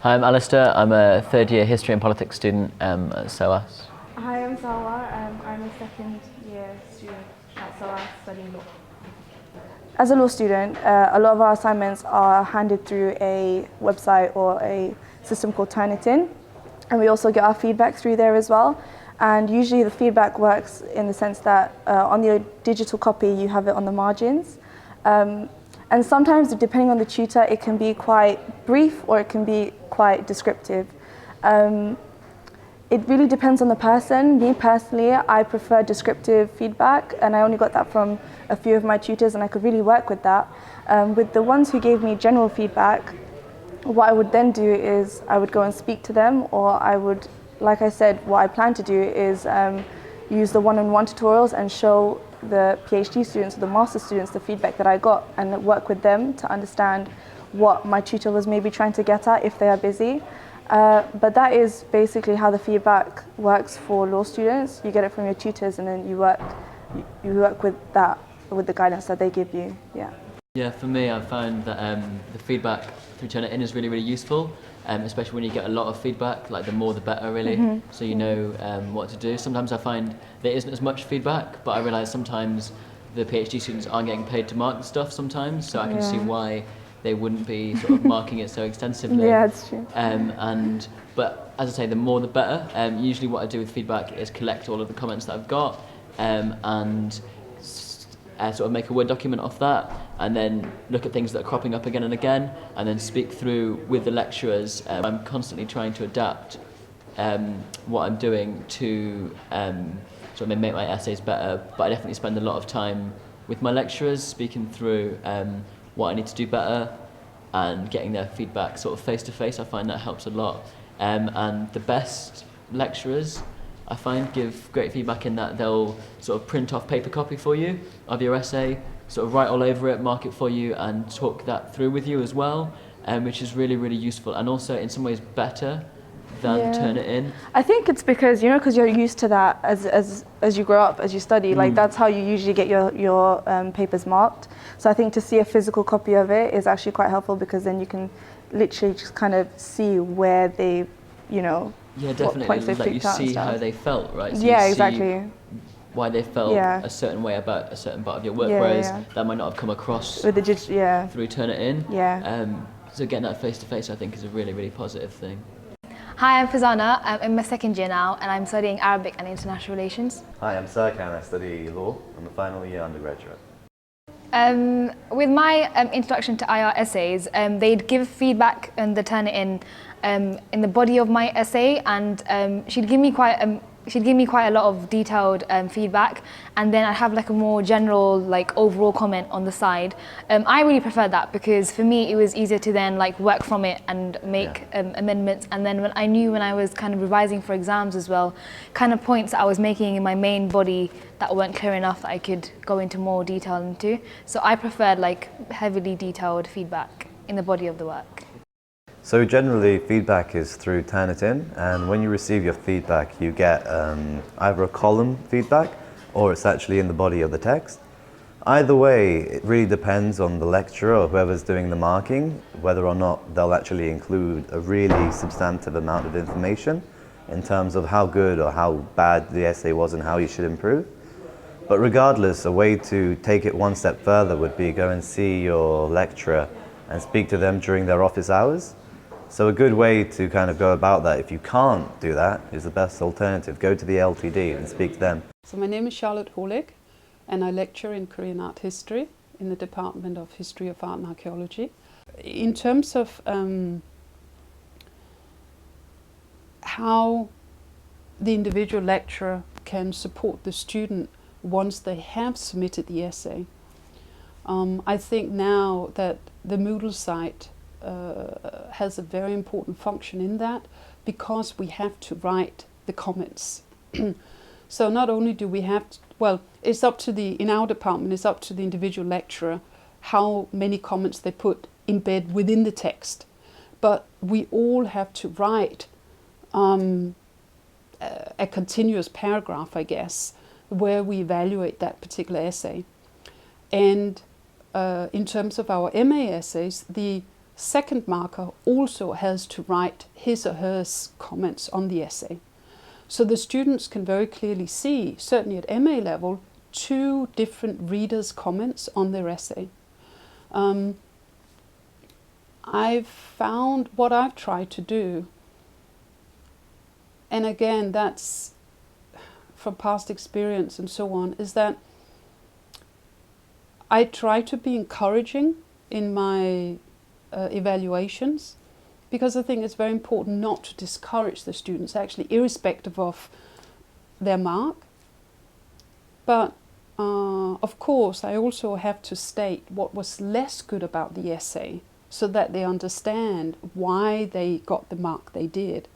Hi, I'm Alistair. I'm a third year history and politics student at SOAS. Hi, I'm Sawa. I'm a second year student at SOAS studying law. As a law student, a lot of our assignments are handed through a website or a system called Turnitin, and we also get our feedback through there as well. And usually the feedback works in the sense that on your digital copy you have it on the margins. And sometimes, depending on the tutor, it can be quite brief or it can be quite descriptive. It really depends on the person. Me personally, I prefer descriptive feedback, and I only got that from a few of my tutors, and I could really work with that. With the ones who gave me general feedback, what I would then do is I would go and speak to them, or I would, like I said, what I plan to do is use the one-on-one tutorials and show the PhD students or the master students the feedback that I got and work with them to understand what my tutor was maybe trying to get at if they are busy. But that is basically how the feedback works for law students. You get it from your tutors and then you work with that, with the guidance that they give you. Yeah, for me, I've found that the feedback through Turnitin is really, really useful, especially when you get a lot of feedback, like the more the better, really, so you know what to do. Sometimes I find there isn't as much feedback, but I realise sometimes the PhD students aren't getting paid to mark the stuff sometimes, so I can see why they wouldn't be sort of marking it so extensively. Yeah, it's true. But as I say, the more the better. Usually what I do with feedback is collect all of the comments that I've got and sort of make a Word document off that, and then look at things that are cropping up again and again, and then speak through with the lecturers. I'm constantly trying to adapt what I'm doing to sort of make my essays better, but I definitely spend a lot of time with my lecturers speaking through what I need to do better and getting their feedback sort of face to face. I find that helps a lot. And the best lecturers, I find, give great feedback in that they'll sort of print off paper copy for you of your essay, sort of write all over it, mark it for you, and talk that through with you as well, which is really, really useful, and also in some ways better than Turnitin. I think it's because, you know, because you're used to that as you grow up, as you study, like that's how you usually get your papers marked. So I think to see a physical copy of it is actually quite helpful, because then you can literally just kind of see where they, you know, yeah, definitely. Like you see how they felt, right? So yeah, you exactly. See why they felt a certain way about a certain part of your work, whereas that might not have come across with the through Turnitin. Yeah. So getting that face to face, I think, is a really, really positive thing. Hi, I'm Khazana. I'm in my second year now, and I'm studying Arabic and International Relations. Hi, I'm Serkan. I study law. I'm a final year undergraduate. With my introduction to IR essays, they'd give feedback on the Turnitin in the body of my essay, and she'd give me quite a lot of detailed feedback, and then I'd have like a more general, like overall comment on the side. I really preferred that, because for me it was easier to then like work from it and make amendments, and then when I was kind of revising for exams as well, kind of points that I was making in my main body that weren't clear enough that I could go into more detail into. So I preferred like heavily detailed feedback in the body of the work. So generally feedback is through Turnitin, and when you receive your feedback you get either a column feedback or it's actually in the body of the text. Either way, it really depends on the lecturer or whoever's doing the marking, whether or not they'll actually include a really substantive amount of information in terms of how good or how bad the essay was and how you should improve. But regardless, a way to take it one step further would be go and see your lecturer and speak to them during their office hours. So a good way to kind of go about that, if you can't do that, is the best alternative. Go to the LTD and speak to them. So my name is Charlotte Holig, and I lecture in Korean art history in the Department of History of Art and Archaeology. In terms of how the individual lecturer can support the student once they have submitted the essay, I think now that the Moodle site has a very important function in that, because we have to write the comments. So not only do we have to, well, it's up to in our department, it's up to the individual lecturer how many comments they put embed within the text, but we all have to write a continuous paragraph, I guess, where we evaluate that particular essay. And in terms of our MA essays, the second marker also has to write his or her comments on the essay. So the students can very clearly see, certainly at MA level, 2 different readers' comments on their essay. I've found what I've tried to do, and again, that's from past experience and so on, is that I try to be encouraging in my evaluations, because I think it's very important not to discourage the students, actually, irrespective of their mark. But of course, I also have to state what was less good about the essay, so that they understand why they got the mark they did.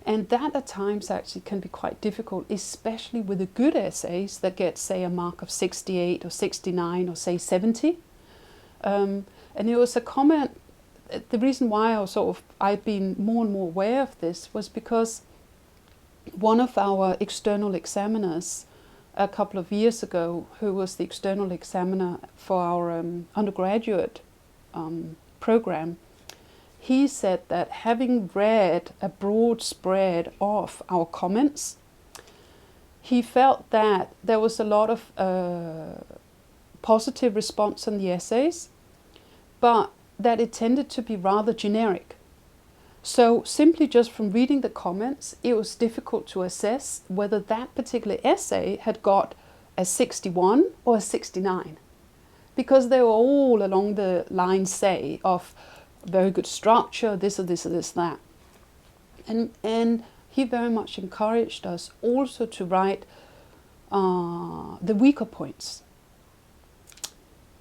And that at times actually can be quite difficult, especially with the good essays that get, say, a mark of 68 or 69 or, say, 70. And it was a comment, the reason why I've been more and more aware of this was because one of our external examiners a couple of years ago, who was the external examiner for our undergraduate program, he said that having read a broad spread of our comments, he felt that there was a lot of positive response on the essays, but that it tended to be rather generic. So simply just from reading the comments, it was difficult to assess whether that particular essay had got a 61 or a 69, because they were all along the line, say, of very good structure, this or this or this, that. And he very much encouraged us also to write the weaker points.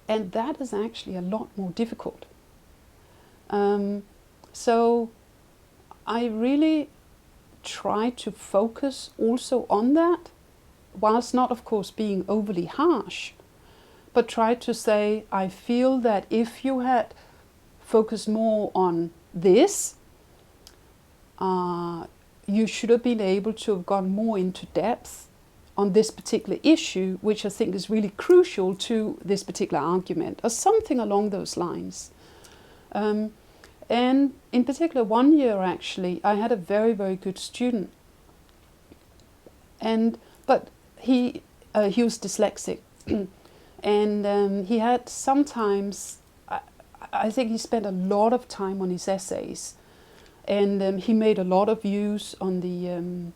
And that is actually a lot more difficult. So I really try to focus also on that, whilst not, of course, being overly harsh, but try to say, I feel that if you had focused more on this, you should have been able to have gone more into depth on this particular issue, which I think is really crucial to this particular argument, or something along those lines. And in particular, one year actually, I had a very, very good student, but he was dyslexic, and he had sometimes, I think he spent a lot of time on his essays, and he made a lot of use on the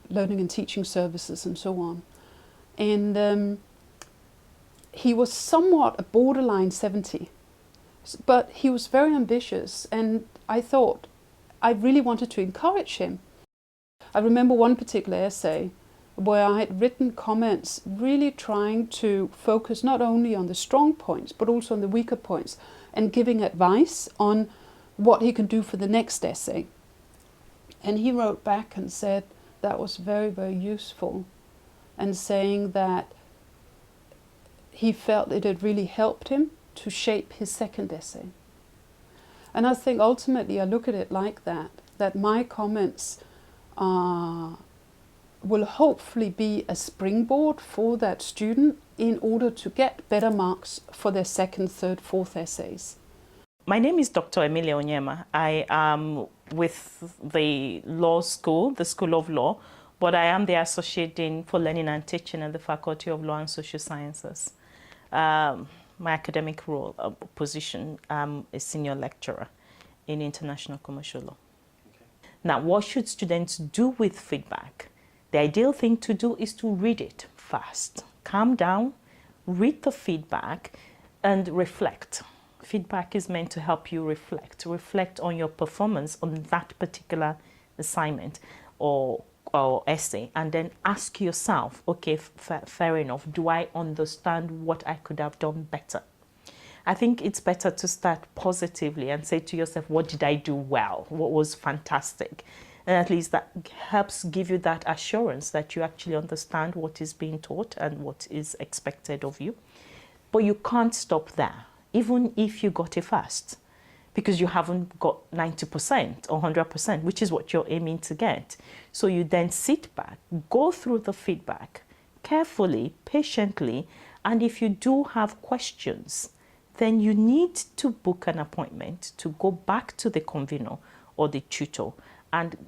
learning and teaching services and so on. And he was somewhat a borderline 70, but he was very ambitious, and I thought I really wanted to encourage him. I remember one particular essay where I had written comments really trying to focus not only on the strong points but also on the weaker points, and giving advice on what he can do for the next essay. And he wrote back and said that was very, very useful, and saying that he felt it had really helped him to shape his second essay. And I think ultimately I look at it like that my comments will hopefully be a springboard for that student in order to get better marks for their second, third, fourth essays. My name is Dr. Emilio Onyema. I am with the law school, the School of Law, but I am the Associate Dean for Learning and Teaching at the Faculty of Law and Social Sciences. My academic role, position, I'm a senior lecturer in international commercial law. Okay. Now, what should students do with feedback? The ideal thing to do is to read it fast. Calm down, read the feedback, and reflect. Feedback is meant to help you reflect on your performance on that particular assignment or essay, and then ask yourself, okay, fair enough, do I understand what I could have done better? I think it's better to start positively and say to yourself, what did I do well? What was fantastic? And at least that helps give you that assurance that you actually understand what is being taught and what is expected of you. But you can't stop there, even if you got a first, because you haven't got 90% or 100%, which is what you're aiming to get. So you then sit back, go through the feedback carefully, patiently, and if you do have questions, then you need to book an appointment to go back to the convener or the tutor,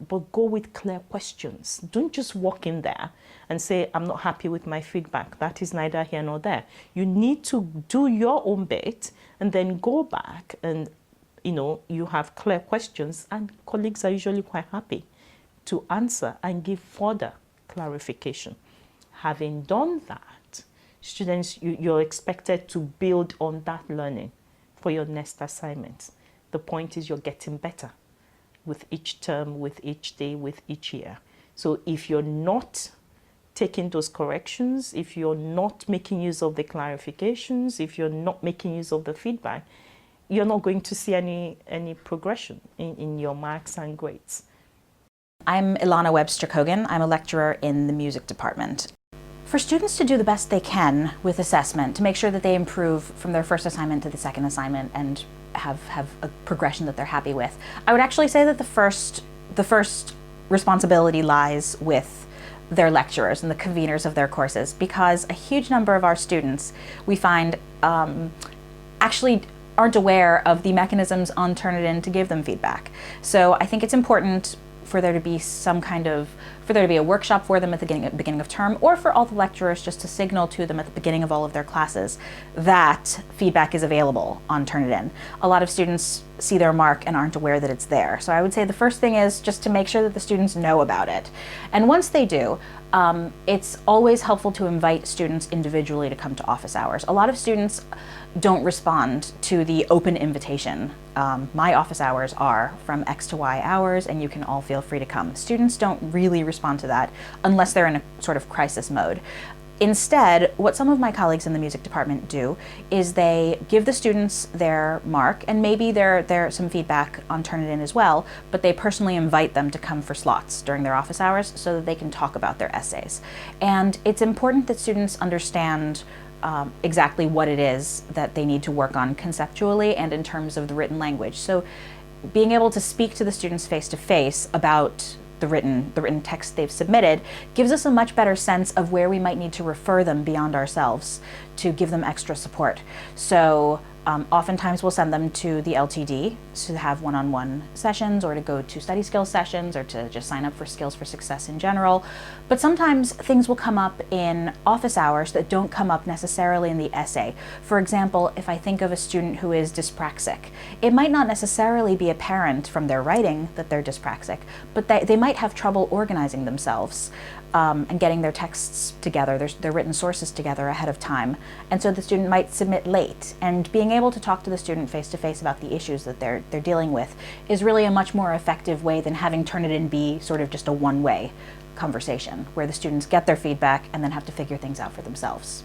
but go with clear questions. Don't just walk in there and say, I'm not happy with my feedback. That is neither here nor there. You need to do your own bit and then go back and, you have clear questions, and colleagues are usually quite happy to answer and give further clarification. Having done that, students, you're expected to build on that learning for your next assignment. The point is you're getting better with each term, with each day, with each year. So if you're not taking those corrections, if you're not making use of the clarifications, if you're not making use of the feedback, you're not going to see any progression in your marks and grades. I'm Alana Webster-Kogan. I'm a lecturer in the music department. For students to do the best they can with assessment, to make sure that they improve from their first assignment to the second assignment and have a progression that they're happy with, I would actually say that the first responsibility lies with their lecturers and the conveners of their courses, because a huge number of our students, we find, actually aren't aware of the mechanisms on Turnitin to give them feedback. So I think it's important for there to be a workshop for them at the beginning of term, or for all the lecturers just to signal to them at the beginning of all of their classes that feedback is available on Turnitin. A lot of students see their mark and aren't aware that it's there. So I would say the first thing is just to make sure that the students know about it. And once they do, it's always helpful to invite students individually to come to office hours. A lot of students don't respond to the open invitation. My office hours are from X to Y hours, and you can all feel free to come. Students don't really respond to that unless they're in a sort of crisis mode. Instead, what some of my colleagues in the music department do is they give the students their mark, and maybe there's some feedback on Turnitin as well, but they personally invite them to come for slots during their office hours so that they can talk about their essays. And it's important that students understand exactly what it is that they need to work on conceptually and in terms of the written language. So being able to speak to the students face to face about the written text they've submitted gives us a much better sense of where we might need to refer them beyond ourselves to give them extra support. So oftentimes we'll send them to the LTD to have one-on-one sessions, or to go to study skills sessions, or to just sign up for Skills for Success in general. But sometimes things will come up in office hours that don't come up necessarily in the essay. For example, if I think of a student who is dyspraxic, it might not necessarily be apparent from their writing that they're dyspraxic, but they might have trouble organizing themselves and getting their texts together, their written sources together ahead of time. And so the student might submit late, and being able to talk to the student face to face about the issues that they're dealing with is really a much more effective way than having Turnitin be sort of just a one-way conversation where the students get their feedback and then have to figure things out for themselves.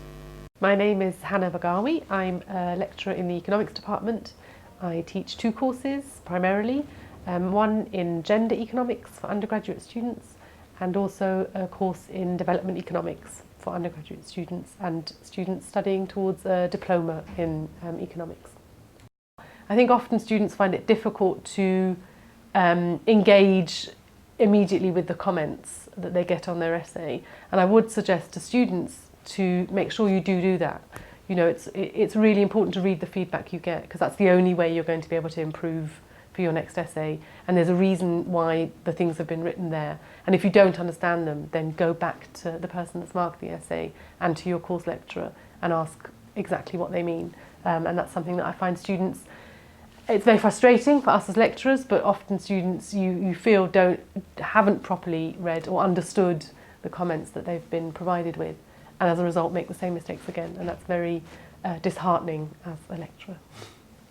My name is Hannah Bagawi. I'm a lecturer in the economics department. I teach two courses primarily, one in gender economics for undergraduate students, and also a course in development economics for undergraduate students and students studying towards a diploma in economics. I think often students find it difficult to engage immediately with the comments that they get on their essay, and I would suggest to students to make sure you do that. You know, it's really important to read the feedback you get, because that's the only way you're going to be able to improve for your next essay, and there's a reason why the things have been written there. And if you don't understand them, then go back to the person that's marked the essay and to your course lecturer and ask exactly what they mean. And that's something that I find students, it's very frustrating for us as lecturers, but often students you feel haven't properly read or understood the comments that they've been provided with, and as a result make the same mistakes again, and that's very disheartening as a lecturer.